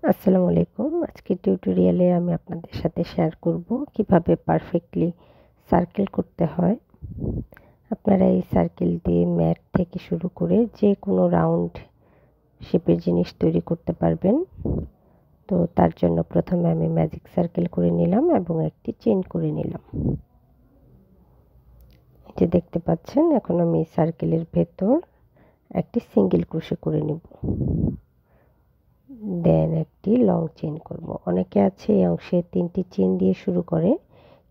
আসসালামু আলাইকুম। আজকের টিউটোরিয়ালে আমি আপনাদের সাথে শেয়ার করব কিভাবে পারফেক্টলি সার্কেল করতে হয়। আপনারা এই সার্কেল দিয়ে ম্যাট থেকে শুরু করে যে কোনো রাউন্ড শেপের জিনিস তৈরি করতে পারবেন। তো তার জন্য প্রথমে আমি ম্যাজিক সার্কেল করে নিলাম এবং একটি চেইন করে নিলাম। এই যে দেখতে পাচ্ছেন, এখন আমি সার্কেলের ভেতর একটি সিঙ্গেল ক্রোশে করে নিব। দেন একটি লং চেইন করব। অনেকে আছে এই অংশে 3টি চেইন দিয়ে শুরু করে,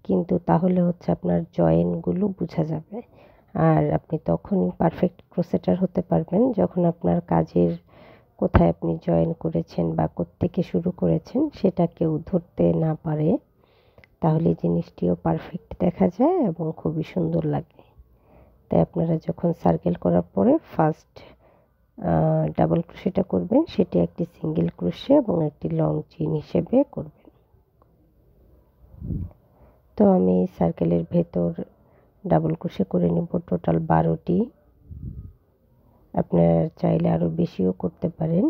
কিন্তু তাহলে হচ্ছে আপনার জয়েন্টগুলো বোঝা যাবে। আর আপনি তখনই পারফেক্ট ক্রোশেটার হতে পারবেন যখন আপনার কাজের কোথায় আপনি জয়েন করেছেন বা কোত্থেকে শুরু করেছেন সেটা কেউ ধরতে না পারে। তাহলে জিনিসটিও পারফেক্ট দেখা যায় এবং খুবই সুন্দর লাগে। তাই আপনারা যখন সার্কেল করার পরে ফার্স্ট ডাবল ক্রোশেটা করবেন, সেটি একটি সিঙ্গেল ক্রোশে এবং একটি লং চেইন হিসেবে করবেন। তো আমি সার্কেলের ভেতর ডাবল ক্রোশে করে নেব টোটাল 12টি। আপনারা চাইলে আরও বেশিও করতে পারেন,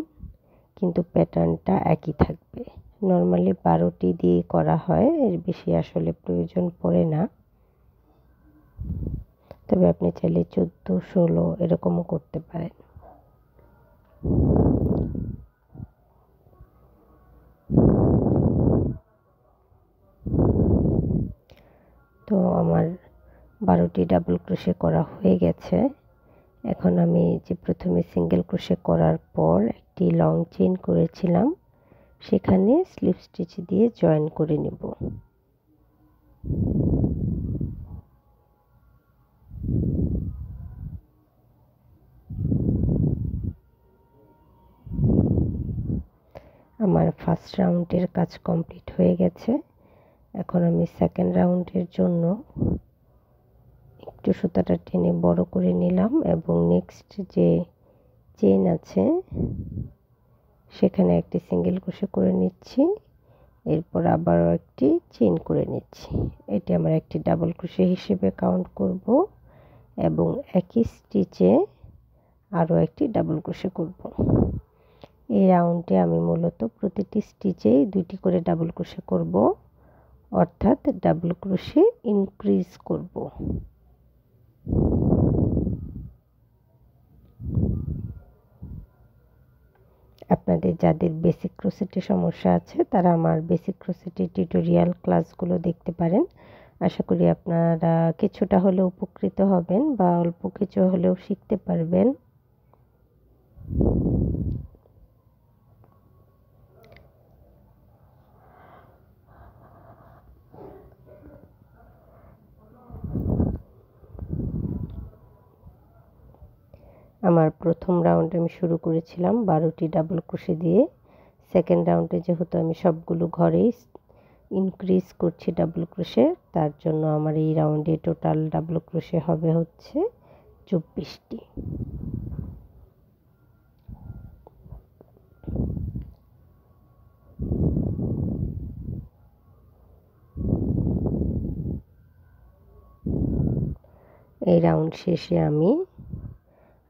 কিন্তু প্যাটার্নটা একই থাকবে। নর্মালি 12টি দিয়ে করা হয়, এর বেশি আসলে প্রয়োজন পড়ে না। তবে আপনি চাইলে 14, 16 এরকমও করতে পারেন। তো আমার 12টি ডাবল ক্রোশে করা হয়ে গেছে। এখন আমি যে প্রথমে সিঙ্গেল ক্রোশে করার পর একটি লং চেইন করেছিলাম, সেখানে স্লিপ স্টিচ দিয়ে জয়েন করে নেব। আমার ফার্স্ট রাউন্ডের কাজ কমপ্লিট হয়ে গেছে। এখন আমি সেকেন্ড রাউন্ডের জন্য একটু সুতাটা টেনে বড় করে নিলাম এবং নেক্সট যে চেইন আছে সেখানে একটি সিঙ্গেল ক্রোশে করে নিচ্ছি। এরপর আবারও একটি চেইন করে নিচ্ছি। এটি আমার একটি ডাবল ক্রোশে হিসেবে কাউন্ট করব এবং একই স্টিচে আরও একটি ডাবল ক্রোশে করব। এই রাউন্ডে আমি মূলত প্রতিটি স্টিচেই 2টি করে ডাবল ক্রোশে করব, অর্থাৎ ডাবল ক্রোশে ইনক্রিজ করব। আপনাদের যাদের বেসিক ক্রোশেটে সমস্যা আছে তারা আমার বেসিক ক্রোশেটের টিউটোরিয়াল ক্লাসগুলো দেখতে পারেন। আশা করি আপনারা কিছুটা হলেও উপকৃত হবেন বা অল্প কিছু হলেও শিখতে পারবেন। আমার প্রথম রাউন্ডে আমি শুরু করেছিলাম 12টি ডাবল ক্রোশে দিয়ে। সেকেন্ড রাউন্ডে যেহেতু আমি সবগুলো ঘরেই ইনক্রিজ করছি ডাবল ক্রোশে, তার জন্য আমার এই রাউন্ডে টোটাল ডাবল ক্রোশে হবে হচ্ছে 24টি। এই রাউন্ড শেষে আমি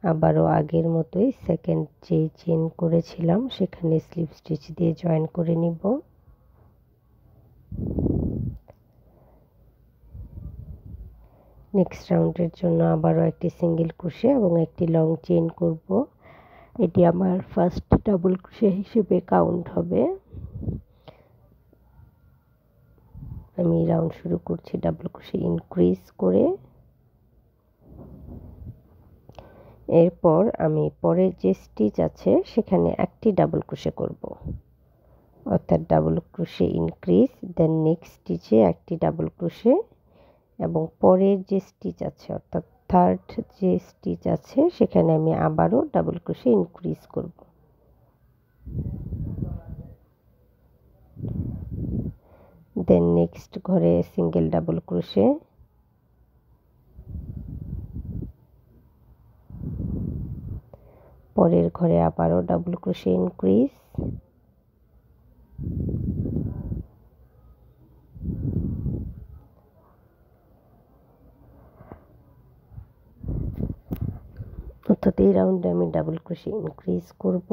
আবারও আগের মতোই সেকেন্ড যে চেইন করেছিলাম সেখানে স্লিপ স্টিচ দিয়ে জয়েন করে নিব। নেক্সট রাউন্ডের জন্য আবারও একটি সিঙ্গেল ক্রোশে এবং একটি লং চেইন করব। এটি আমার ফার্স্ট ডাবল ক্রোশে হিসেবে কাউন্ট হবে। আমি রাউন্ড শুরু করছি ডাবল ক্রোশে ইনক্রিজ করে। এরপর আমি পরের যে স্টিচ আছে সেখানে একটি ডাবল ক্রোশে করব, অর্থাৎ double crochet increase, then next স্টিচে একটি ডাবল ক্রোশে এবং পরের যে স্টিচ আছে অর্থাৎ থার্ড যে স্টিচ আছে সেখানে আমি আবারও ডাবল ক্রোশে ইনক্রিজ করব। দেন নেক্সট ঘরে সিঙ্গেল ডাবল ক্রোশে, পরের ঘরে আবারও ডাবল ক্রোশে ইনক্রিজ, অর্থাৎ এই রাউন্ডে আমি ডাবল ক্রোশে ইনক্রিজ করব।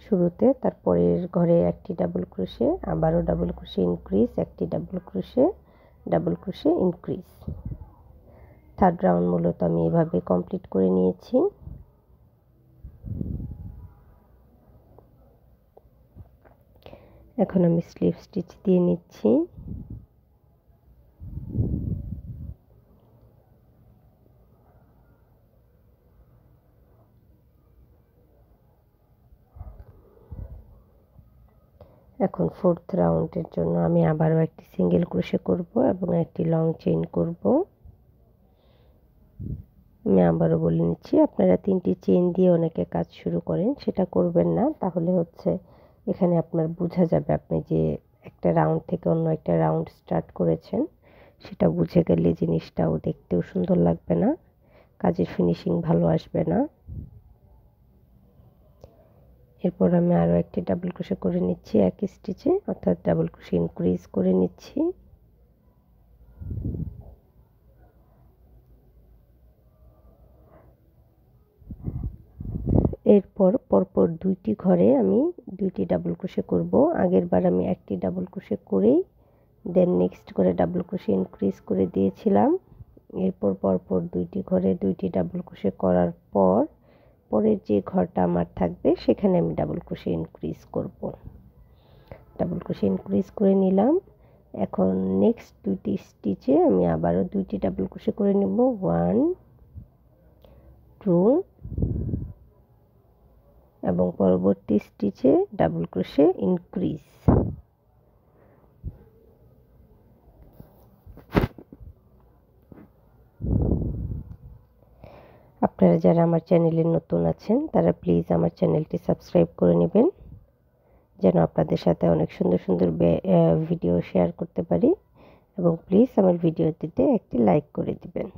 শুরুতে, তারপরের ঘরে একটি ডাবল ক্রোশে, আবারও ডাবল ক্রোশে ইনক্রিজ, একটি double crochet increase. Third round মূলত আমি এভাবে কমপ্লিট করে নিয়েছি। এখন আমি স্লিপ স্টিচ দিয়ে নিচ্ছি। এখন ফোর্থ রাউন্ডের জন্য আমি আবারও একটি সিঙ্গেল ক্রোশে করব এবং একটি লং চেইন করব। আমি আবারও বলে নিচ্ছি, আপনারা 3টি চেইন দিয়ে অনেকে কাজ শুরু করেন, সেটা করবেন না। তাহলে হচ্ছে এখানে আপনার বোঝা যাবে আপনি যে একটা রাউন্ড থেকে অন্য একটা রাউন্ড স্টার্ট করেছেন, সেটা বুঝে গেলে জিনিসটাও দেখতেও সুন্দর লাগবে না, কাজের ফিনিশিং ভালো আসবে না। এরপর আমি আরও একটি ডাবল ক্রোশে করে নিচ্ছি একই স্টিচে, অর্থাৎ ডাবল ক্রোশে ইনক্রিজ করে নিচ্ছি। এরপর পরপর 2টি ঘরে আমি 2টি ডাবল ক্রোশে করব। আগের বার আমি একটি ডাবল ক্রোশে করেই দেন নেক্সট করে ডাবল ক্রোশে ইনক্রিজ করে দিয়েছিলাম। এরপর পরপর 2টি ঘরে 2টি ডাবল ক্রোশে করার পর পরের যে ঘরটা আমার থাকবে সেখানে আমি ডাবল ক্রোশে ইনক্রিজ করব। ডাবল ক্রোশে ইনক্রিজ করে নিলাম। এখন নেক্সট 2টি স্টিচে আমি আবারও 2টি ডাবল ক্রোশে করে নেব। 1 2 এবং পরবর্তী স্টিচে ডাবল ক্রোশে ইনক্রিজ। আপনারা যারা আমার চ্যানেলে নতুন আছেন তারা প্লিজ আমার চ্যানেলটি সাবস্ক্রাইব করে নেবেন, যেন আপনাদের সাথে অনেক সুন্দর সুন্দর ভিডিও শেয়ার করতে পারি, এবং প্লিজ আমার ভিডিওটিতে একটি লাইক করে দিবেন।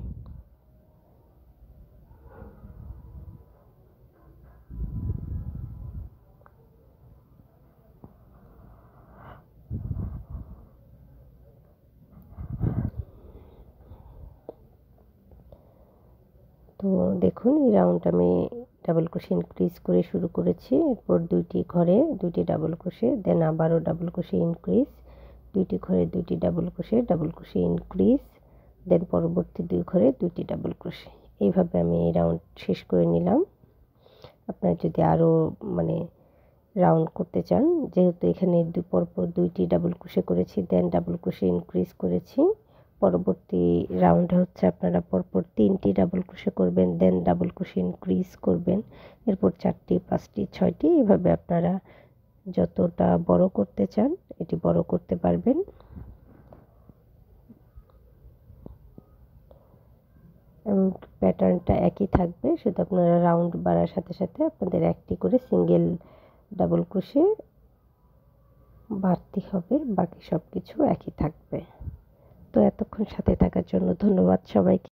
তো দেখুন এই রাউন্ড আমি ডাবল ক্রোশে ইনক্রিজ করে শুরু করেছি। এরপর 2টি ঘরে 2টি ডাবল ক্রোশে, দেন আবারও ডাবল ক্রোশে ইনক্রিজ, 2টি ঘরে 2টি ডাবল ক্রোশে ইনক্রিজ, দেন পরবর্তী 2 ঘরে 2টি ডাবল ক্রোশে। এইভাবে আমি এই রাউন্ড শেষ করে নিলাম। আপনারা যদি আরও মানে রাউন্ড করতে চান, যেহেতু এখানে পরপর 2টি ডাবল ক্রোশে করেছি দেন ডাবল ক্রোশে ইনক্রিজ করেছি, পরবর্তী রাউন্ডে হচ্ছে আপনারা পরপর 3টি ডাবল ক্রোশে করবেন, দেন ডাবল ক্রোশে ইনক্রিজ করবেন, এরপর 4টি 5টি 6টি, এভাবে আপনারা যতটা বড় করতে চান এটি বড় করতে পারবেন। এবং প্যাটার্নটা একই থাকবে, শুধু আপনারা রাউন্ড বাড়ার সাথে সাথে আপনাদের একটি করে সিঙ্গেল ডাবল ক্রোশে বাড়তি হবে, বাকি সব কিছু একই থাকবে। তো এতক্ষণ সাথে থাকার জন্য ধন্যবাদ সবাইকে।